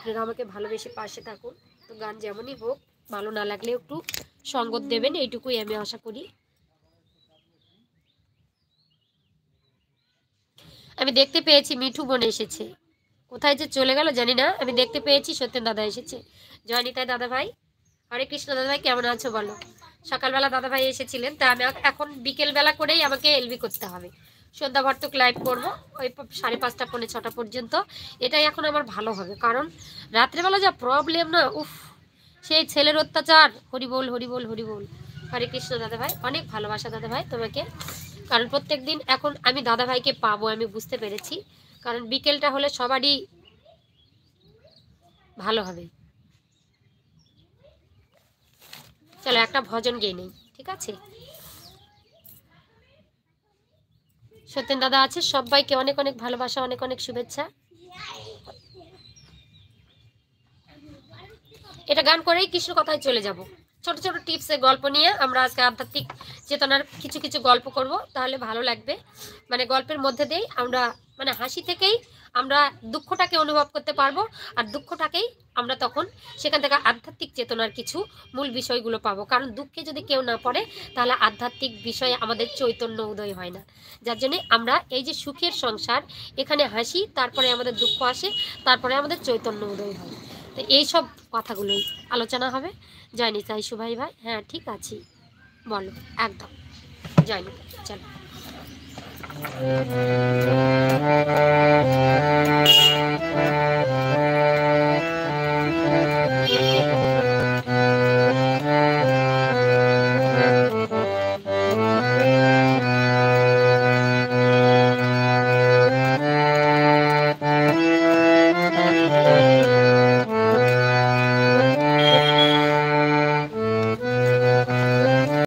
আপনারা আমাকে ভালোবেসে পাশে থাকুন। তো গান যেমনই হোক, ভালো না লাগলে একটু সঙ্গত দেবেন, এইটুকুই আমি আশা করি। আমি দেখতে পেয়েছি মিঠু বোন এসেছে, কোথায় যে চলে গেল জানি না। আমি দেখতে পেয়েছি সত্যেন দাদা এসেছে। জয় নিতাই দাদা ভাই, হরে কৃষ্ণ দাদা ভাই, কেমন আছো বলো? সকালবেলা দাদা ভাই এসেছিলেন, তা আমি এখন বিকেলবেলা করেই আমাকে এলবি করতে হবে। সন্ধ্যা ভর্তক লাইভ করবো ওই 5:30 পৌনে 6টা পর্যন্ত। এটাই এখন আমার ভালো হবে, কারণ রাত্রেবেলা যা প্রবলেম না, উফ, সেই ছেলের অত্যাচার। হরি বল হরি বল হরি বল। হরে কৃষ্ণ দাদা ভাই, অনেক ভালোবাসা দাদা ভাই তোমাকে। কারণ প্রত্যেক দিন এখন আমি দাদা ভাইকে পাবো, আমি বুঝতে পেরেছি। কারণ বিকেলটা হলে সবারই ভালো হবে। চলো একটা ভজন গেয়ে নেই, ঠিক আছে? সত্যেন দাদা আছে, সবাইকে অনেক অনেক ভালোবাসা, অনেক অনেক শুভেচ্ছা। এটা গান করেই কৃষ্ণ কথায় চলে যাব। ছোট ছোট টিপসের গল্প নিয়ে আমরা আজকে আধ্যাত্মিক চেতনার কিছু কিছু গল্প করব, তাহলে ভালো লাগবে। মানে গল্পের মধ্যে দিয়েই আমরা, মানে হাসি থেকেই আমরা দুঃখটাকে অনুভব করতে পারবো, আর দুঃখটাকেই আমরা তখন সেখান থেকে আধ্যাত্মিক চেতনার কিছু মূল বিষয়গুলো পাবো। কারণ দুঃখে যদি কেউ না পড়ে, তাহলে আধ্যাত্মিক বিষয়ে আমাদের চৈতন্য উদয় হয় না। যার জন্যে আমরা এই যে সুখের সংসার, এখানে হাসি, তারপরে আমাদের দুঃখ আসে, তারপরে আমাদের চৈতন্য উদয় হয়। তো এইসব কথাগুলোই আলোচনা হবে। জয় নিতাই সুভাই ভাই, হ্যাঁ ঠিক আছি, বলো একদম। জয় নিতাই, চলো।